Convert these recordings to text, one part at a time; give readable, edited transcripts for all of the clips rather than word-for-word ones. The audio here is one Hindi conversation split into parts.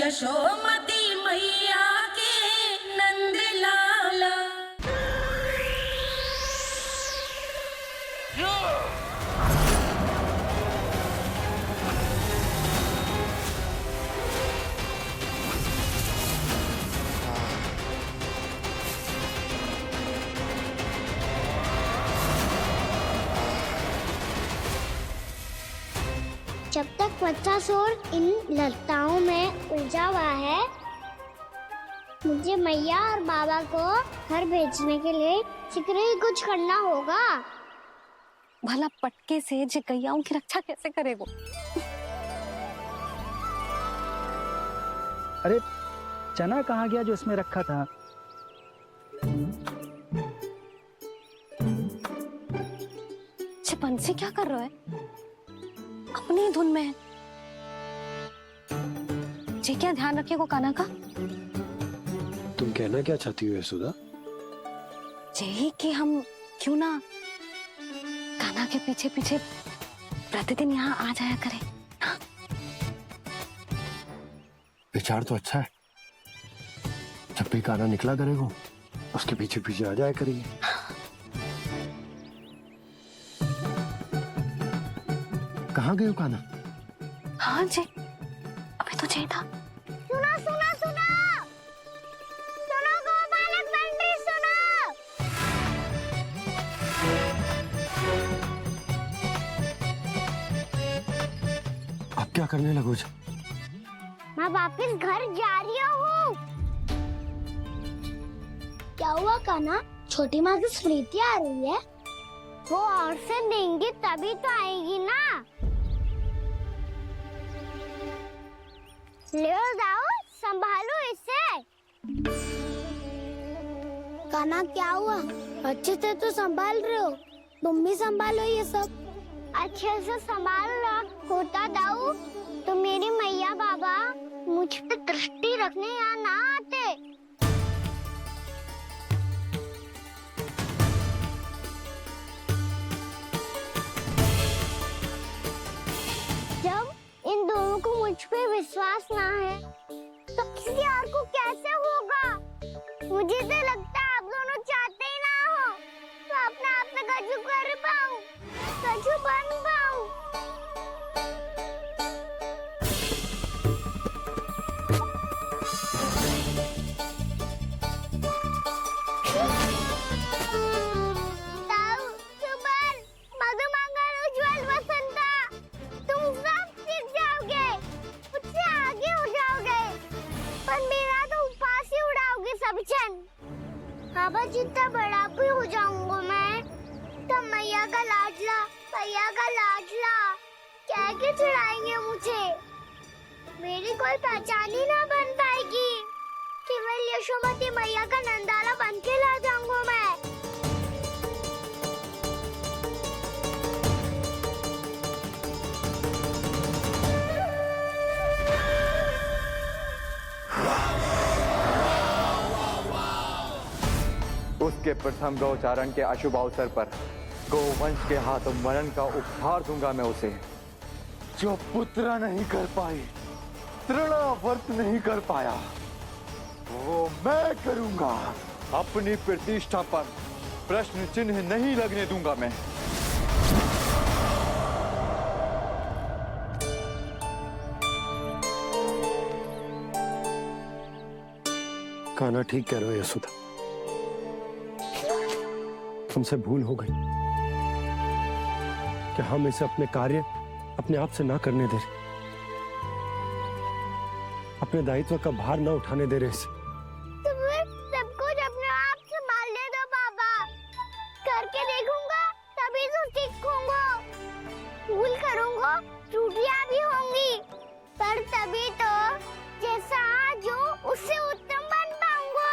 यशोमती मैया के नंद लाला। जब तक बच्चासुर इन लताओं में उलझा हुआ है, मुझे मैया और बाबा को घर भेजने के लिए शीघ्र ही कुछ करना होगा। भला पटके से गैयाओं की रक्षा कैसे करे वो? अरे चना कहाँ गया जो इसमें रखा था? बंसी क्या कर रहा है? अपनी धुन में है। जी क्या ध्यान रखिएगा कान्हा का। तुम कहना क्या चाहती हो यशोदा? यही कि हम क्यों ना कान्हा के पीछे पीछे प्रतिदिन यहाँ आ जाया करें। हाँ? विचार तो अच्छा है। जब भी कान्हा निकला करेगा उसके पीछे पीछे आ जाया करेंगे। कहाँ गए हो कान्हा? हाँ जी, अभी तो चाहिए था। सुनो सुनो सुनो सुनो गोपालक बंटी सुनो। अब क्या करने लगो? मैं वापस घर जा रही हूँ। क्या हुआ कान्हा? छोटी माँ की स्मृति आ रही है? वो और से देंगे तभी तो आएगी ना। ले जाओ, संभालो इसे। कान्हा क्या हुआ? अच्छे से तो संभाल रहे हो, तुम भी संभालो ये सब। अच्छे से संभाल लो होता दाऊ तो मेरी मैया बाबा मुझ पे दृष्टि रखने यहाँ ना आते। जब इन दोनों को मुझ पे विश्वास ना है तो किसी और को कैसे होगा? मुझे तो लगता है आप दोनों चाहते ही ना हो तो अपने आप में गजू कर पाऊं, गजू बन पाऊं। बाबा जितना बड़ा भी हो जाऊंगा मैं तब मैया का लाडला क्या के चढ़ाएंगे मुझे। मेरी कोई पहचान ही ना बन पाएगी। केवल यशोमती मैया का नंदाला बन के ला जाऊंगा मैं। उसके प्रथम गौचारण के अशुभ अवसर पर गोवंश के हाथों मरण का उपहार दूंगा मैं उसे। जो पुत्र नहीं कर पाई, तृणावर्त नहीं कर पाया, वो मैं करूंगा। अपनी प्रतिष्ठा पर प्रश्न चिन्ह नहीं लगने दूंगा मैं। कान्हा ठीक कह रहे हो यशोदा, हमसे भूल हो गई कि हम इसे अपने कार्य अपने आप से ना करने दे रहे, अपने दायित्व का भार ना उठाने दे रहे इसे। तो फिर सब कुछ अपने आप संभालने दो बाबा। करके देखूंगा तभी तो सीखूंगा। भूल करूंगा, त्रुटियां भी होंगी, पर तभी तो जैसा आज हूं उससे उत्तम बन पाऊंगा।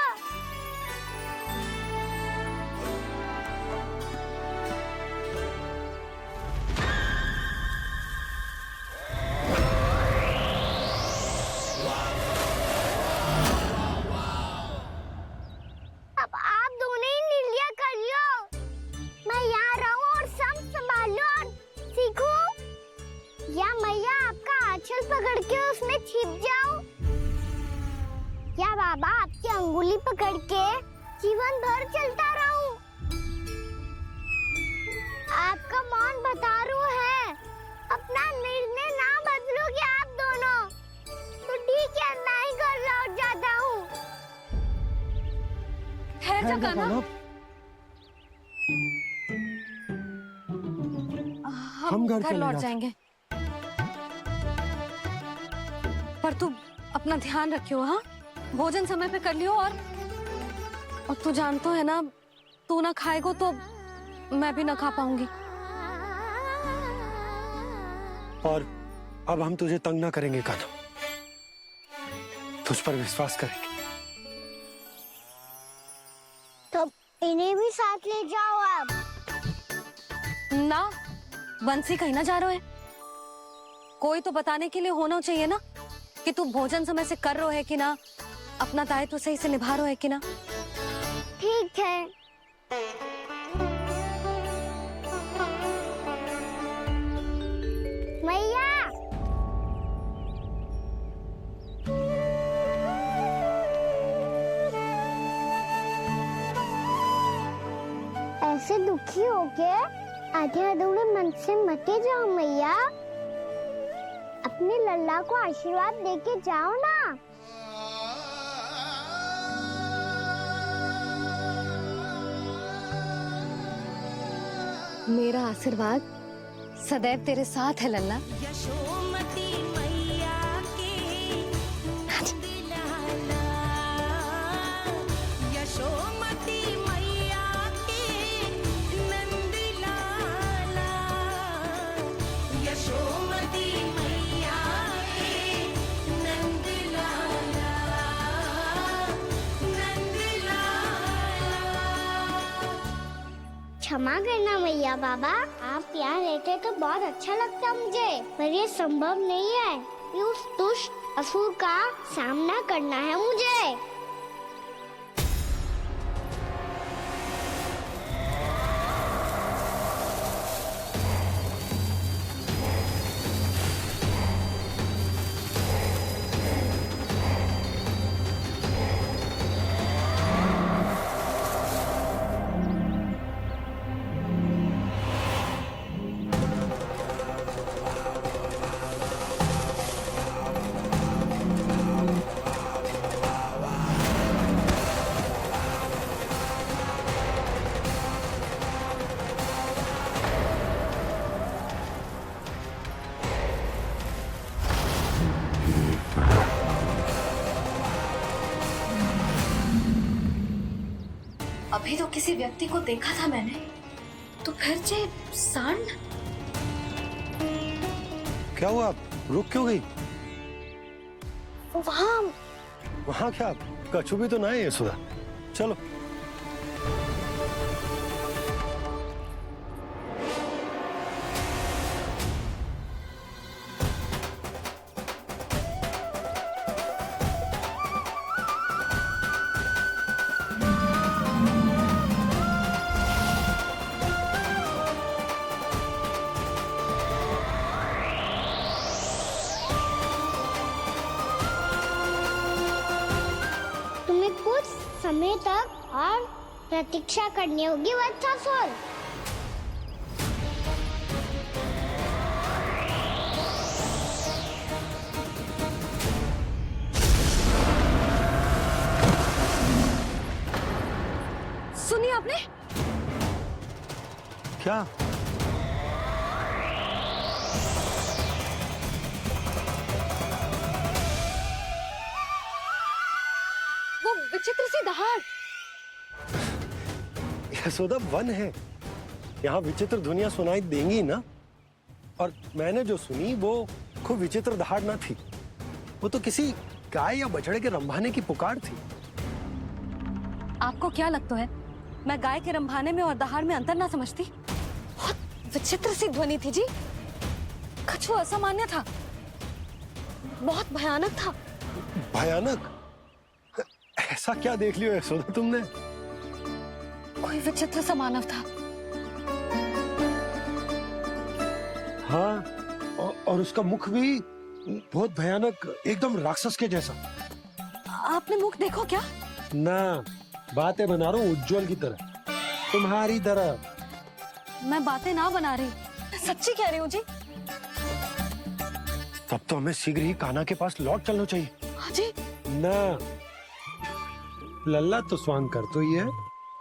अब आप दोनों ही निर्णय कर लो। मैं यहाँ रहूं और सब संभालूं और सीखूं, या मैया आपका आंचल पकड़ के उसमें छिप जाऊं। क्या बाबा आपकी अंगुली पकड़ के जीवन भर चलता रहूं? आपका मौन बतारू है, अपना निर्णय ना बदलोगे आप दोनों तो ठीक है, मैं ही घर लौट जाता हूँ। ठहर जा कान्हा, हम घर लौट जाएंगे, पर तू अपना ध्यान रखियो। हाँ, भोजन समय पे कर लियो। और तू जानतो है ना, तू ना खाएगो तो मैं भी ना खा पाऊंगी। और अब हम तुझे तंग ना करेंगे कान्हा, तुझ पर विश्वास करेंगे। तो इन्हें भी साथ ले जाओ आप। ना, बंसी कहीं ना जा रहे है, कोई तो बताने के लिए होना चाहिए ना कि तू भोजन समय से कर रहे है कि ना, अपना दायित्व सही से निभा रहे है कि ना। ठीक है। मैया, ऐसे दुखी होके आधे अधूरे मन से मत जाओ मैया, अपने लल्ला को आशीर्वाद देके जाओ ना। मेरा आशीर्वाद सदैव तेरे साथ है लल्ला। यशोमती मैया के नंद लाला, यशोमती मैया के नंद लाला, यशोमती मैया के नंद लाला, नंद लाला। क्षमा करना मैया बाबा, आप यहाँ रहते तो बहुत अच्छा लगता मुझे, पर ये संभव नहीं है। ये उस दुष्ट असुर का सामना करना है मुझे। अभी तो किसी व्यक्ति को देखा था मैंने, तो फिर से सांड। क्या हुआ, रुक क्यों गई? वहाँ क्या, कछु भी तो ना है यशोदा, चलो। तुम्हें कुछ समय तक और प्रतीक्षा करनी होगी वत्सासुर। सुनिए आपने? क्या? वो विचित्र सी दहाड़। यशोदा, वन है, यहाँ विचित्र ध्वनियां सुनाई देंगी ना। और मैंने जो सुनी वो खूब विचित्र दहाड़ ना थी, वो तो किसी गाय या बछड़े के रंभाने की पुकार थी। आपको क्या लगता है मैं गाय के रंभाने में और दहाड़ में अंतर ना समझती? बहुत विचित्र सी ध्वनि थी जी, कुछ असामान्य था, बहुत भयानक था। भयानक? ऐसा क्या देख लियो यशोदा तुमने? कोई विचित्र सा मानव था। हाँ, और उसका मुख भी बहुत भयानक, एकदम राक्षस के जैसा। आपने मुख देखो क्या? ना, बातें बना रहा हूँ उज्जवल की तरह, तुम्हारी तरह। मैं बातें ना बना रही, मैं सच्ची कह रही हूँ जी। तब तो हमें शीघ्र ही कान्हा के पास लौट चलना चाहिए। हाँ जी। ना, लल्ला तो स्वांग कर तो ही है,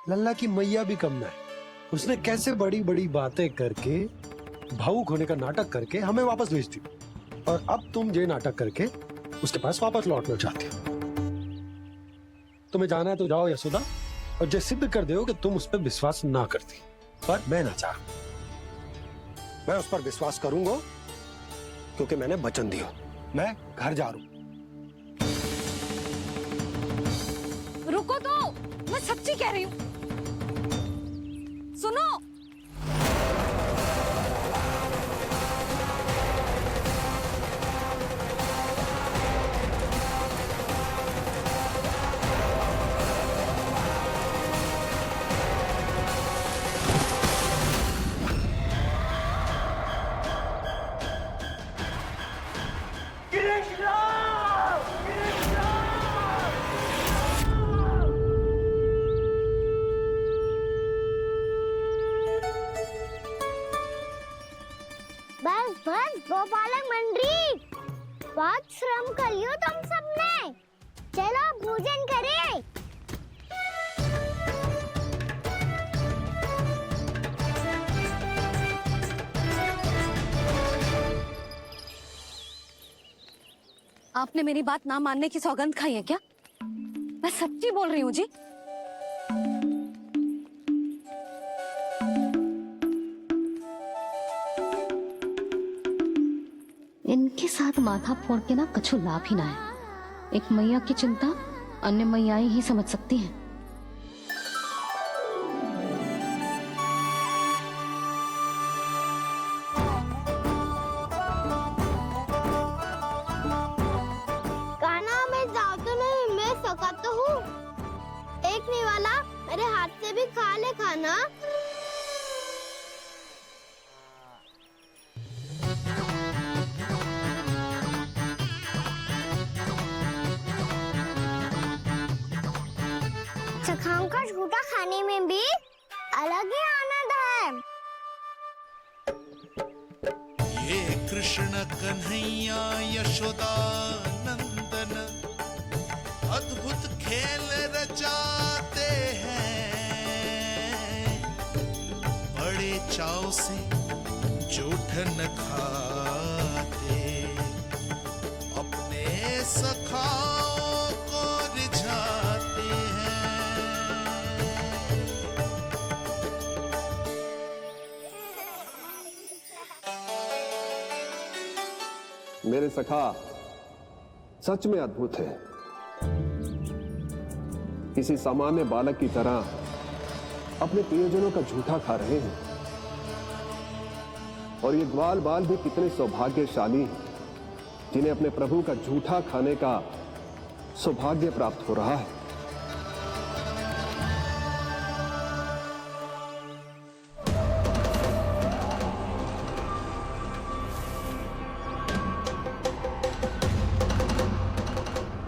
लल्ला की मैया भी कम ना है। उसने कैसे बड़ी बड़ी बातें करके, भावुक होने का नाटक करके हमें वापस भेज दी, और अब तुम ये नाटक करके उसके पास वापस लौटना चाहते हो। तुम्हें जाना है तो जाओ यशोदा, और ये सिद्ध कर दो कि तुम उस पर विश्वास ना करती। पर मैं ना चाह, मैं उस पर विश्वास करूंगा क्योंकि मैंने वचन दिया। मैं घर जा रहा हूं। रुको तो, मैं सच्ची कह रही हूँ। सुनो, बस बस गोपालक मंडली, बहुत श्रम कर लियो तुम सबने। चलो भोजन करें। आपने मेरी बात ना मानने की सौगंध खाई है क्या? मैं सच्ची बोल रही हूँ जी। इनके साथ माथा फोड़ के ना कछु लाभ ही ना है। एक मैया की चिंता अन्य मैयाएं ही समझ सकती हैं। कान्हा मैं जाओ तो नहीं, मैं सका तो हूँ। एक नहीं वाला मेरे हाथ से भी खा ले खाना। सखाओं का झूठा खाने में भी अलग ही आनंद है। ये कृष्ण कन्हैया यशोदा नंदन अद्भुत खेल रचाते हैं, बड़े चाव से जूठ न खाते, अपने सखाओं को रिझाते हैं। मेरे सखा सच में अद्भुत है। किसी सामान्य बालक की तरह अपने प्रियजनों का झूठा खा रहे हैं, और ये ग्वाल बाल भी कितने सौभाग्यशाली हैं जिन्हें अपने प्रभु का झूठा खाने का सौभाग्य प्राप्त हो रहा है।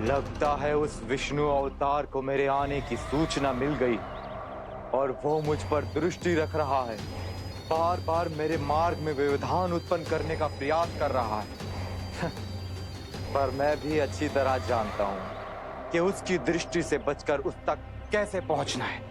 लगता है उस विष्णु अवतार को मेरे आने की सूचना मिल गई और वो मुझ पर दृष्टि रख रहा है। बार बार मेरे मार्ग में व्यवधान उत्पन्न करने का प्रयास कर रहा है। पर मैं भी अच्छी तरह जानता हूं कि उसकी दृष्टि से बचकर उस तक कैसे पहुंचना है।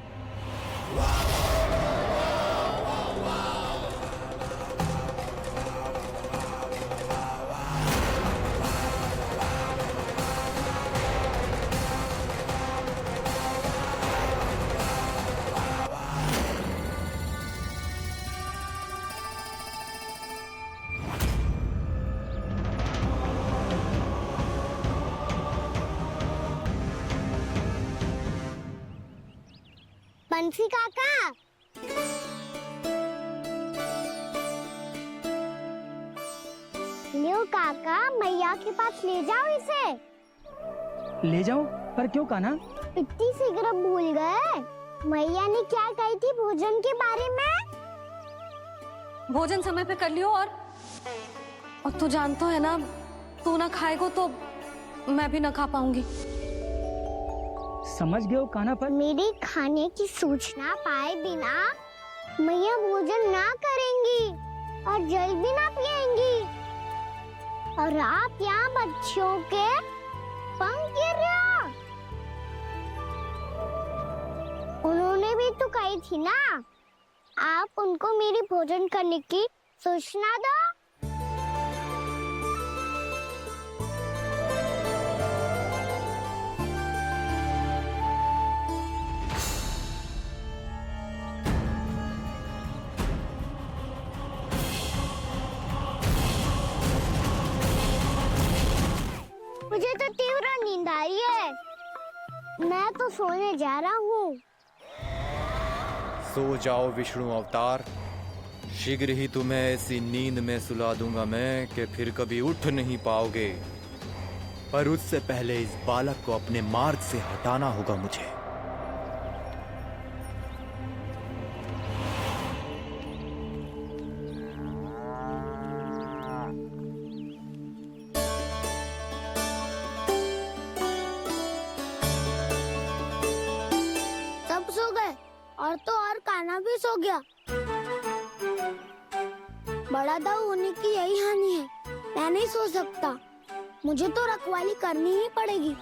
बंसी काका, लियो काका, मैया के पास ले जाओ इसे। ले जाओ, पर क्यों कान्हा? इतनी शीघ्र भूल गए? मैया ने क्या कही थी भोजन के बारे में? भोजन समय पे कर लियो, और तू जानता है ना, तू ना खाएगा तो मैं भी ना खा पाऊंगी। समझ गए हो कान्हा पर? मेरे खाने की सूचना पाए बिना मैया भोजन ना करेंगी और जल भी ना पिएंगी। और आप यहाँ बच्चों के पंख गिर रहे हो। उन्होंने भी तो कही थी ना, आप उनको मेरी भोजन करने की सूचना दो। मुझे तो तीव्र नींद आ रही है, मैं तो सोने जा रहा हूँ। सो जाओ विष्णु अवतार, शीघ्र ही तुम्हें ऐसी नींद में सुला दूंगा मैं कि फिर कभी उठ नहीं पाओगे। पर उससे पहले इस बालक को अपने मार्ग से हटाना होगा मुझे। सब सो गए और तो और कान्हा भी सो गया। बड़ा दाऊ होने की यही हानि है, मैं नहीं सो सकता, मुझे तो रखवाली करनी ही पड़ेगी।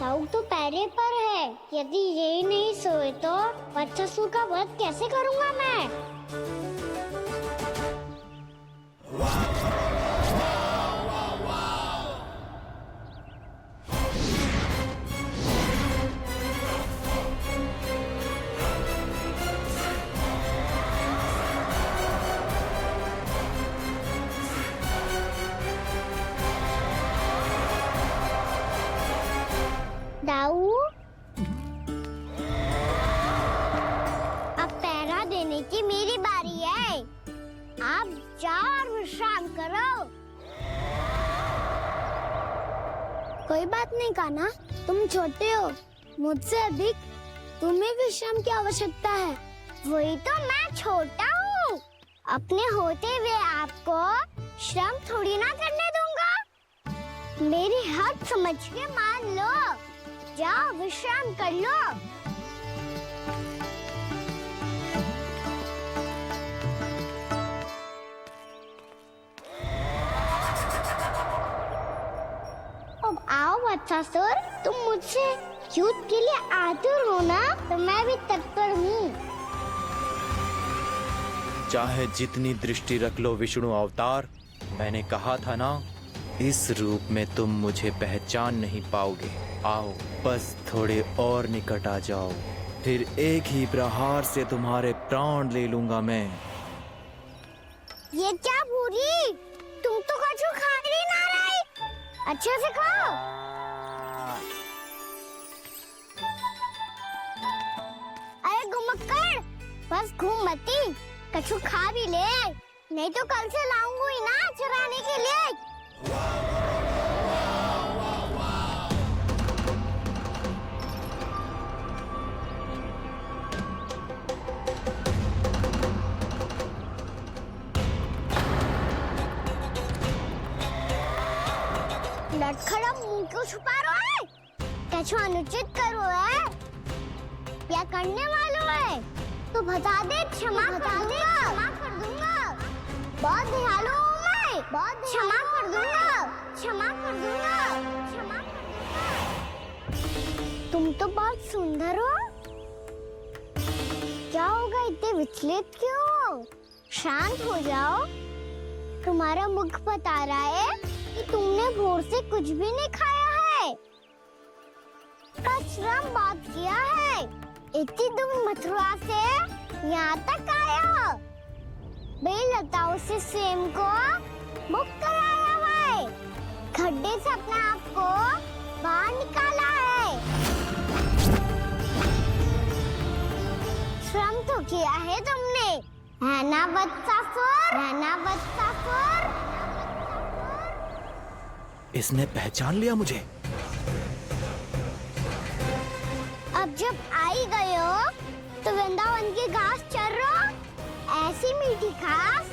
दाऊ तो पैरे पर है, यदि यही नहीं सोए तो वत्सासुर का वध कैसे करूंगा मैं? दाऊ, अब पहरा देने की मेरी बारी है। आप जाओ और विश्राम करो। कोई बात नहीं कान्हा, तुम छोटे हो, मुझसे अधिक तुम्हें विश्राम की आवश्यकता है। वही तो, मैं छोटा हूँ, अपने होते हुए आपको श्रम थोड़ी ना करने दूंगा। मेरी हद समझ के मान लो, जाओ विश्राम कर लो। अब आओ वत्सासुर, तुम मुझसे युद्ध के लिए आतुर हो ना, तो मैं भी तत्पर हूँ। चाहे जितनी दृष्टि रख लो विष्णु अवतार, मैंने कहा था ना, इस रूप में तुम मुझे पहचान नहीं पाओगे। आओ, बस थोड़े और निकट आ जाओ, फिर एक ही प्रहार से तुम्हारे प्राण ले लूंगा मैं। ये क्या भूरी, तुम तो कछु खा ही ना रही, अच्छे से खाओ। अरे घुमक्कड़, बस घूम मती, कछु खा भी ले, नहीं तो कल से लाऊंगी ही ना चराने के लिए। लटखड़ा मुंह क्यों छुपा रहा है? कछु अनुचित करो है या करने वालों है तो बता दे, क्षमा कर दूंगा। बहुत दयालु हूँ मैं, बहुत क्षमा कर दूंगा। तुम तो बहुत सुंदर हो, क्या होगा, इतने विचलित क्यों हो? शांत हो जाओ, तुम्हारा मुख बता रहा है कि तुमने भोर से कुछ भी नहीं खाया है, श्रम बहुत किया है, इतनी दूर मथुरा से यहाँ तक आया हो, बेलताओं से स्वयं को मुक्त कराया हुआ है, खड्डे से अपने आप को बाहर निकाला है, श्रम तो किया है तुमने, है ना वत्सासुर? इसने पहचान लिया मुझे। अब जब आई गए हो तो वृंदावन की घास चर रहो। ऐसी मीठी घास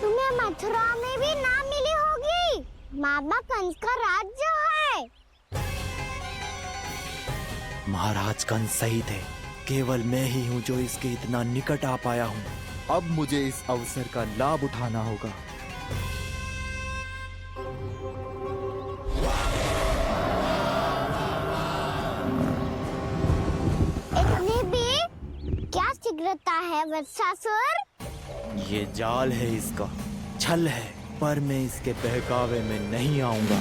तुम्हें मथुरा में भी ना मिली होगी। मामा कंस का राज जो है। महाराज कंस सही थे, केवल मैं ही हूँ जो इसके इतना निकट आ पाया हूँ। अब मुझे इस अवसर का लाभ उठाना होगा। इतनी भी क्या शीघ्रता है वत्सासुर? ये जाल है इसका, छल है, पर मैं इसके बहकावे में नहीं आऊंगा।